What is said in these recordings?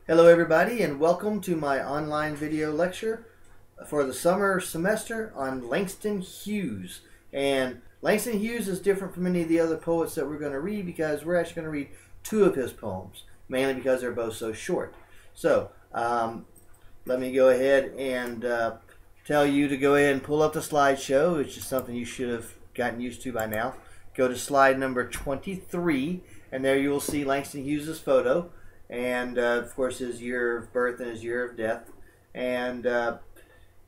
Hello everybody and welcome to my online video lecture for the summer semester on Langston Hughes. And Langston Hughes is different from any of the other poets that we're going to read because we're actually going to read two of his poems, mainly because they're both so short. So let me go ahead and tell you to go ahead and pull up the slideshow, which is something you should have gotten used to by now. Go to slide number 23 and there you will see Langston Hughes' photo. And of course his year of birth and his year of death, and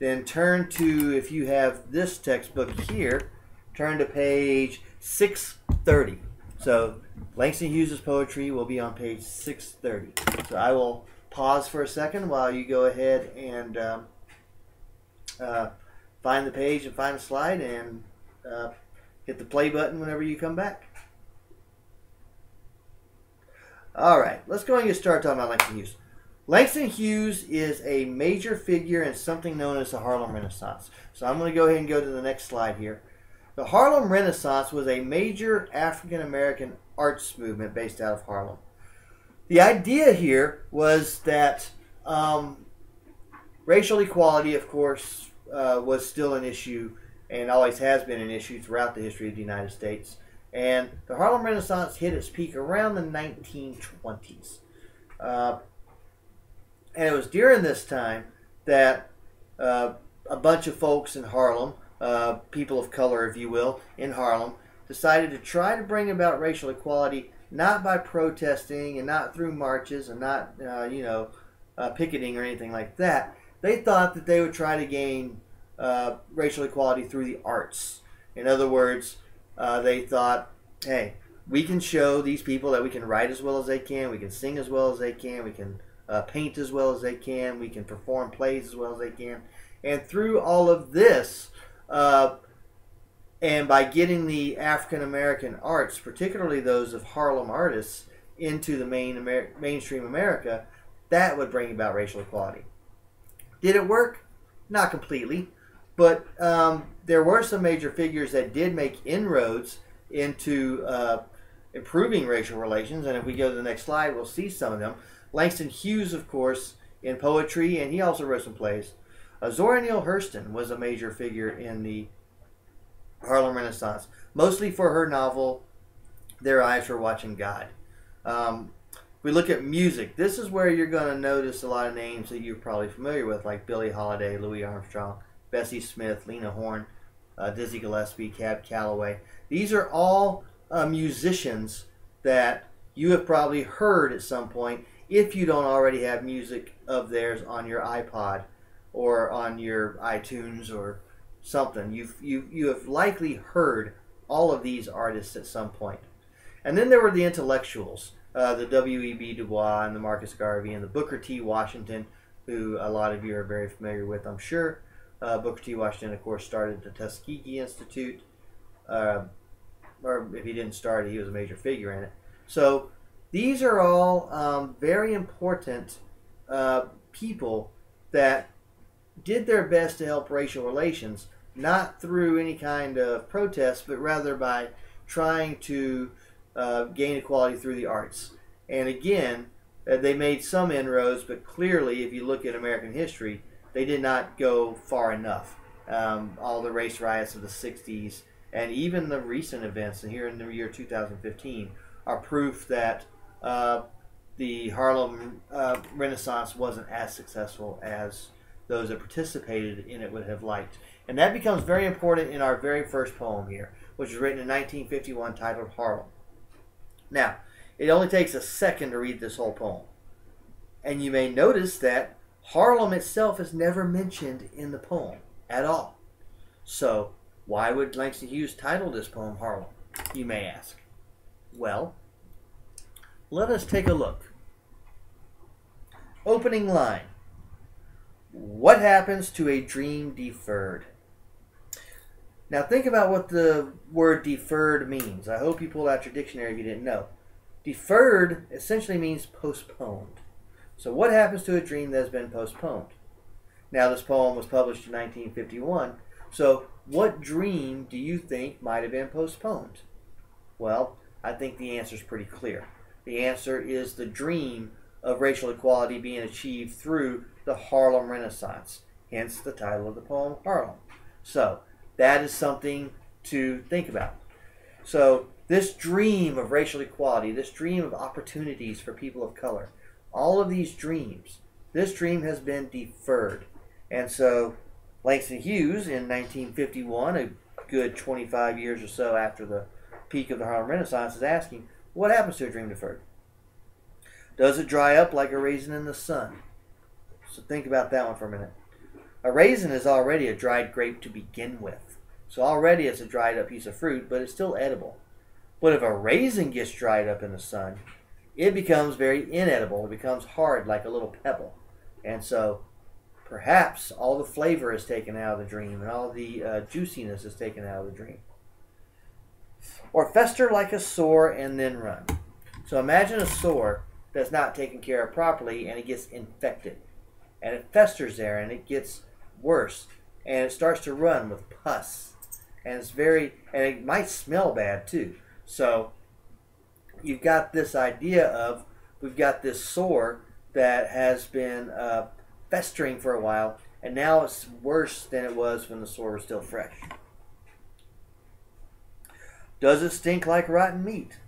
then turn to, if you have this textbook here, turn to page 630. So Langston Hughes' poetry will be on page 630. So I will pause for a second while you go ahead and find the page and find the slide, and hit the play button whenever you come back. Alright, let's go ahead and get started talking about Langston Hughes. Langston Hughes is a major figure in something known as the Harlem Renaissance. So I'm going to go ahead and go to the next slide here. The Harlem Renaissance was a major African-American arts movement based out of Harlem. The idea here was that racial equality, of course, was still an issue and always has been an issue throughout the history of the United States. And the Harlem Renaissance hit its peak around the 1920s. And it was during this time that a bunch of folks in Harlem, people of color, if you will, in Harlem, decided to try to bring about racial equality, not by protesting and not through marches and not, picketing or anything like that. They thought that they would try to gain racial equality through the arts. In other words, they thought, hey, we can show these people that we can write as well as they can, we can sing as well as they can, we can paint as well as they can, we can perform plays as well as they can. And through all of this, and by getting the African-American arts, particularly those of Harlem artists, into the mainstream America, that would bring about racial equality. Did it work? Not completely. But there were some major figures that did make inroads into improving racial relations. And if we go to the next slide, we'll see some of them. Langston Hughes, of course, in poetry, and he also wrote some plays. Zora Neale Hurston was a major figure in the Harlem Renaissance, mostly for her novel, Their Eyes Were Watching God. We look at music. This is where you're going to notice a lot of names that you're probably familiar with, like Billie Holiday, Louis Armstrong, Bessie Smith, Lena Horne, Dizzy Gillespie, Cab Calloway. These are all musicians that you have probably heard at some point if you don't already have music of theirs on your iPod or on your iTunes or something. You have likely heard all of these artists at some point. And then there were the intellectuals, the W.E.B. Du Bois and the Marcus Garvey and the Booker T. Washington, who a lot of you are very familiar with, I'm sure. Booker T. Washington, of course, started the Tuskegee Institute, or if he didn't start it, he was a major figure in it. So these are all very important people that did their best to help racial relations, not through any kind of protest, but rather by trying to gain equality through the arts. And again, they made some inroads, but clearly, if you look at American history, they did not go far enough. All the race riots of the 60s and even the recent events here in the year 2015 are proof that the Harlem Renaissance wasn't as successful as those that participated in it would have liked. And that becomes very important in our very first poem here, which was written in 1951, titled Harlem. Now, it only takes a second to read this whole poem. And you may notice that Harlem itself is never mentioned in the poem at all. So, why would Langston Hughes title this poem Harlem, you may ask? Well, let us take a look. Opening line. What happens to a dream deferred? Now think about what the word deferred means. I hope you pulled out your dictionary if you didn't know. Deferred essentially means postponed. So what happens to a dream that has been postponed? Now this poem was published in 1951. So what dream do you think might have been postponed? Well, I think the answer is pretty clear. The answer is the dream of racial equality being achieved through the Harlem Renaissance, hence the title of the poem, Harlem. So that is something to think about. So this dream of racial equality, this dream of opportunities for people of color, all of these dreams, this dream has been deferred. And so Langston Hughes in 1951, a good 25 years or so after the peak of the Harlem Renaissance, is asking, what happens to a dream deferred? Does it dry up like a raisin in the sun? So think about that one for a minute. A raisin is already a dried grape to begin with. So already it's a dried up piece of fruit, but it's still edible. But if a raisin gets dried up in the sun, it becomes very inedible. It becomes hard like a little pebble. And so perhaps all the flavor is taken out of the dream and all the juiciness is taken out of the dream. Or fester like a sore and then run. So imagine a sore that's not taken care of properly and it gets infected. And it festers there and it gets worse. And it starts to run with pus. And it might smell bad too. So you've got this idea of, we've got this sore that has been festering for a while, and now it's worse than it was when the sore was still fresh. Does it stink like rotten meat?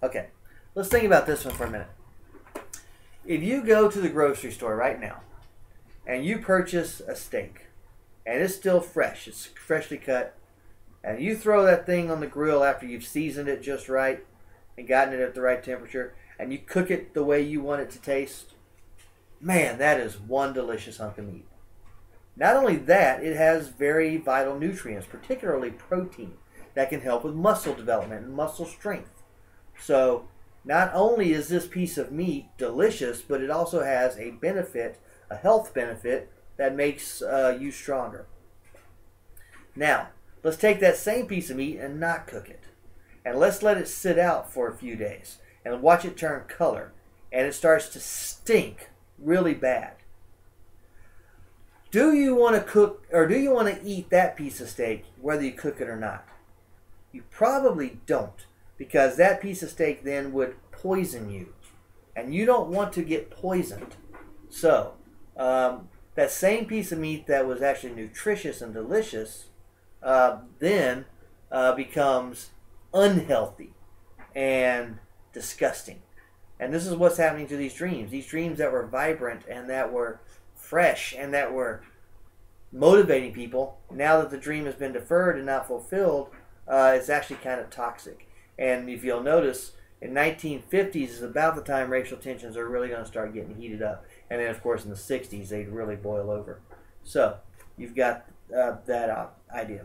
Okay, let's think about this one for a minute. If you go to the grocery store right now and you purchase a steak and it's still fresh, it's freshly cut, and you throw that thing on the grill after you've seasoned it just right and gotten it at the right temperature, and you cook it the way you want it to taste, man, that is one delicious hunk of meat. Not only that, it has very vital nutrients, particularly protein, that can help with muscle development and muscle strength. So not only is this piece of meat delicious, but it also has a benefit, a health benefit, that makes you stronger. Now, let's take that same piece of meat and not cook it. And let's let it sit out for a few days and watch it turn color. And it starts to stink really bad. Do you want to cook, or do you want to eat that piece of steak whether you cook it or not? You probably don't, because that piece of steak then would poison you. And you don't want to get poisoned. So, that same piece of meat that was actually nutritious and delicious then becomes unhealthy and disgusting. And this is what's happening to these dreams. These dreams that were vibrant and that were fresh and that were motivating people, now that the dream has been deferred and not fulfilled, it's actually kind of toxic. And if you'll notice, in 1950s is about the time racial tensions are really going to start getting heated up. And then, of course, in the 60s, they'd really boil over. So, you've got that idea.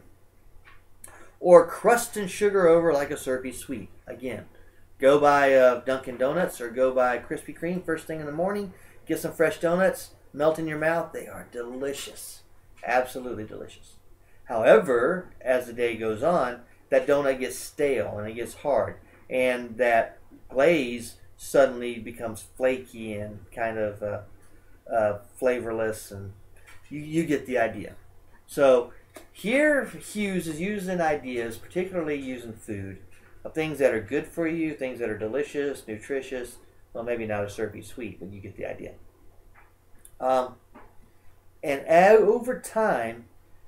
Or crust and sugar over like a syrupy sweet. Again, go buy Dunkin' Donuts or go buy Krispy Kreme first thing in the morning. Get some fresh donuts, melt in your mouth. They are delicious. Absolutely delicious. However, as the day goes on, that donut gets stale and it gets hard. And that glaze suddenly becomes flaky and kind of flavorless. And you get the idea. So here Hughes is using ideas, particularly using food, of things that are good for you, things that are delicious, nutritious. Well, maybe not a syrupy sweet, but you get the idea. And over time,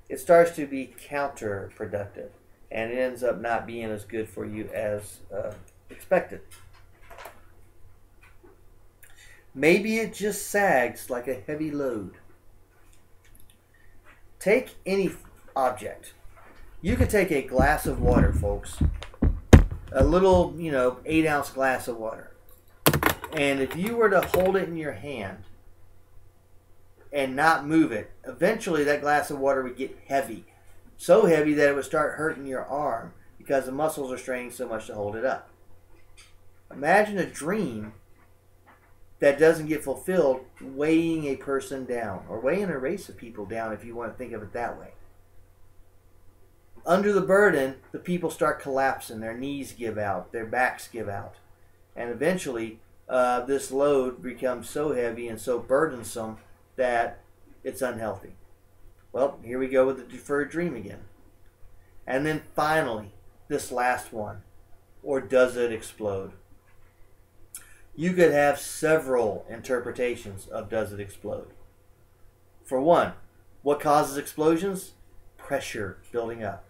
it starts to be counterproductive, and it ends up not being as good for you as expected. Maybe it just sags like a heavy load. Take any object. You could take a glass of water, folks. A little, 8-ounce glass of water. And if you were to hold it in your hand and not move it, eventually that glass of water would get heavy. So heavy that it would start hurting your arm because the muscles are straining so much to hold it up. Imagine a dream that doesn't get fulfilled weighing a person down, or weighing a race of people down if you want to think of it that way. Under the burden, the people start collapsing, their knees give out, their backs give out. And eventually, this load becomes so heavy and so burdensome that it's unhealthy. Well, here we go with the deferred dream again. And then finally, this last one. Or does it explode? You could have several interpretations of does it explode. For one, what causes explosions? Pressure building up.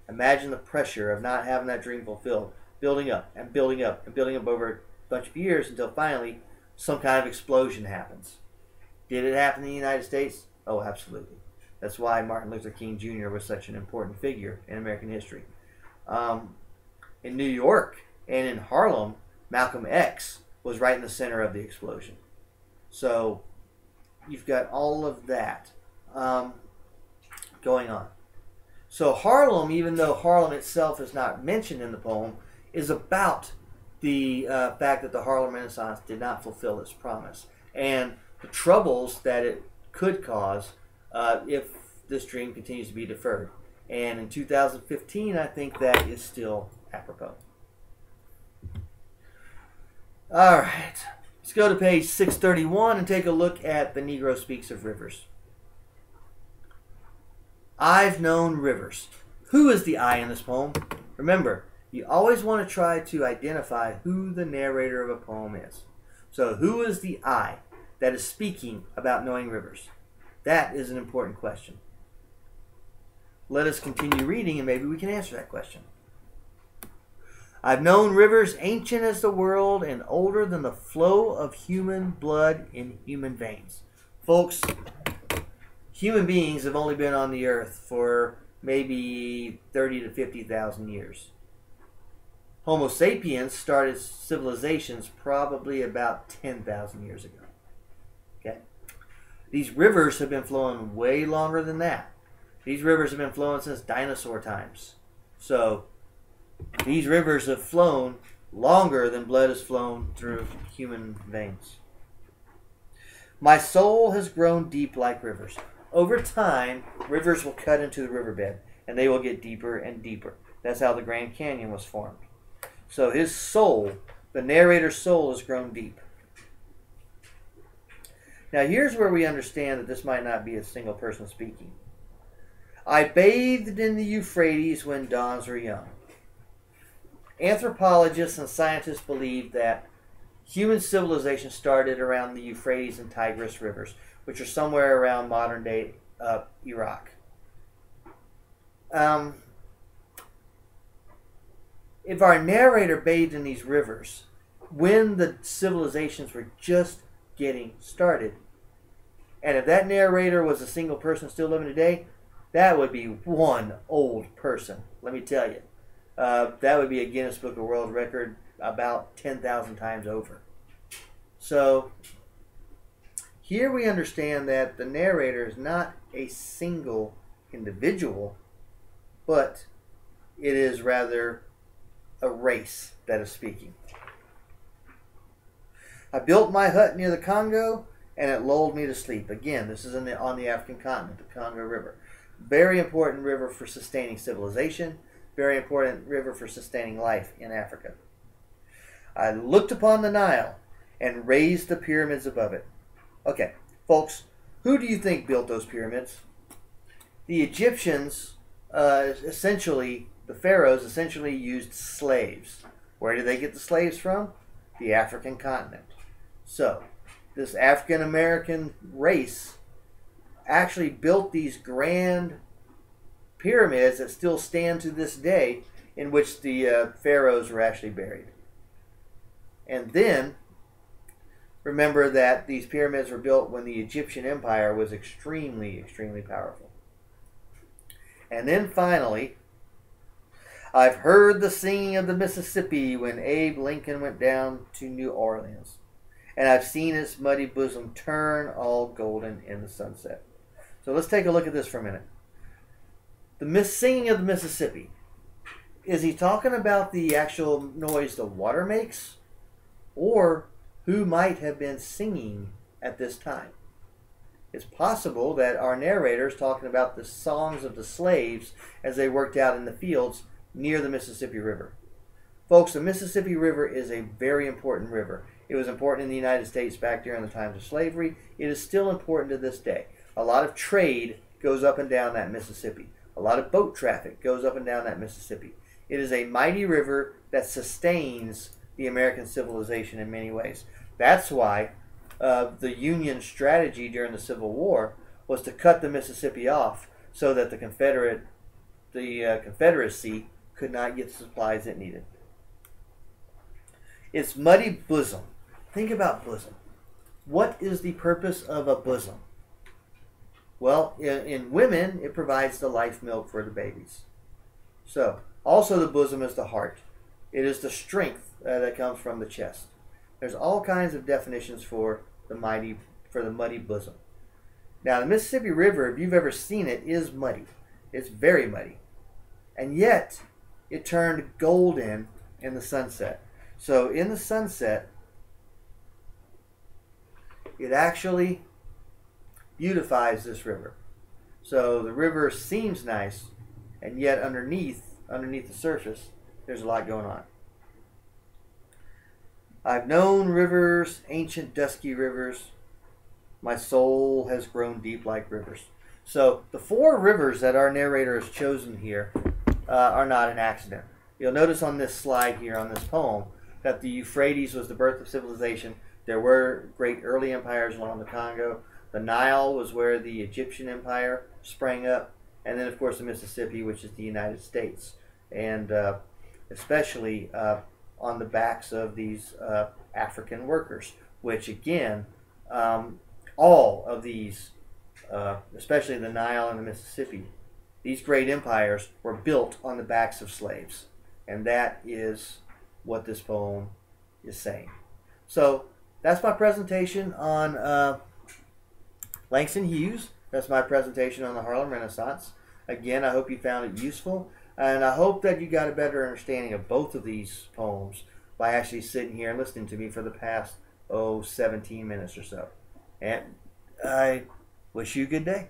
Imagine the pressure of not having that dream fulfilled, building up and building up and building up over a bunch of years until finally some kind of explosion happens. Did it happen in the United States? Oh, absolutely. That's why Martin Luther King Jr. was such an important figure in American history. In New York and in Harlem, Malcolm X was right in the center of the explosion. So you've got all of that going on. So Harlem, even though Harlem itself is not mentioned in the poem, is about the fact that the Harlem Renaissance did not fulfill its promise and the troubles that it could cause if this dream continues to be deferred. And in 2015, I think that is still apropos. All right, let's go to page 631 and take a look at The Negro Speaks of Rivers. I've known rivers. Who is the I in this poem? Remember, you always want to try to identify who the narrator of a poem is. So who is the I that is speaking about knowing rivers? That is an important question. Let us continue reading and maybe we can answer that question. I've known rivers ancient as the world and older than the flow of human blood in human veins. Folks, human beings have only been on the earth for maybe 30 to 50,000 years. Homo sapiens started civilizations probably about 10,000 years ago. Okay? These rivers have been flowing way longer than that. These rivers have been flowing since dinosaur times. So these rivers have flown longer than blood has flown through human veins. My soul has grown deep like rivers. Over time, rivers will cut into the riverbed, and they will get deeper and deeper. That's how the Grand Canyon was formed. So his soul, the narrator's soul, has grown deep. Now here's where we understand that this might not be a single person speaking. I bathed in the Euphrates when dawns were young. Anthropologists and scientists believe that human civilization started around the Euphrates and Tigris rivers, which are somewhere around modern-day Iraq. If our narrator bathed in these rivers when the civilizations were just getting started, and if that narrator was a single person still living today, that would be one old person, let me tell you. That would be a Guinness Book of World Record about 10,000 times over. So here we understand that the narrator is not a single individual, but it is rather a race that is speaking. I built my hut near the Congo, and it lulled me to sleep. Again, this is on the African continent, the Congo River. Very important river for sustaining civilization. Very important river for sustaining life in Africa. I looked upon the Nile and raised the pyramids above it. Okay, folks, who do you think built those pyramids? The Egyptians, essentially, the pharaohs essentially used slaves. Where did they get the slaves from? The African continent. So, this African American race actually built these grand pyramids that still stand to this day, in which the pharaohs were actually buried. And then, remember that these pyramids were built when the Egyptian Empire was extremely, extremely powerful. And then finally, I've heard the singing of the Mississippi when Abe Lincoln went down to New Orleans. And I've seen its muddy bosom turn all golden in the sunset. So let's take a look at this for a minute. The singing of the Mississippi. Is he talking about the actual noise the water makes? Or who might have been singing at this time? It's possible that our narrator is talking about the songs of the slaves as they worked out in the fields near the Mississippi River. Folks, the Mississippi River is a very important river. It was important in the United States back during the times of slavery. It is still important to this day. A lot of trade goes up and down that Mississippi. A lot of boat traffic goes up and down that Mississippi. It is a mighty river that sustains the the American civilization in many ways. That's why the Union strategy during the Civil War was to cut the Mississippi off so that the Confederacy could not get the supplies it needed. Its muddy bosom. Think about bosom. What is the purpose of a bosom? Well, in women, it provides the life milk for the babies. So, also the bosom is the heart. It is the strength that comes from the chest. There's all kinds of definitions for the muddy bosom. Now, the Mississippi River, if you've ever seen it, is muddy. It's very muddy. And yet, it turned golden in the sunset. So, in the sunset, it actually beautifies this river. So, the river seems nice, and yet underneath the surface, there's a lot going on. I've known rivers, ancient dusky rivers. My soul has grown deep like rivers. So the 4 rivers that our narrator has chosen here are not an accident. You'll notice on this slide here, on this poem, that the Euphrates was the birth of civilization. There were great early empires along the Congo. The Nile was where the Egyptian Empire sprang up. And then, of course, the Mississippi, which is the United States. And especially on the backs of these African workers, which, again, all of these, especially the Nile and the Mississippi, these great empires were built on the backs of slaves. And that is what this poem is saying. So that's my presentation on Langston Hughes. That's my presentation on the Harlem Renaissance. Again, I hope you found it useful, and I hope that you got a better understanding of both of these poems by actually sitting here and listening to me for the past 17 minutes or so. And I wish you a good day.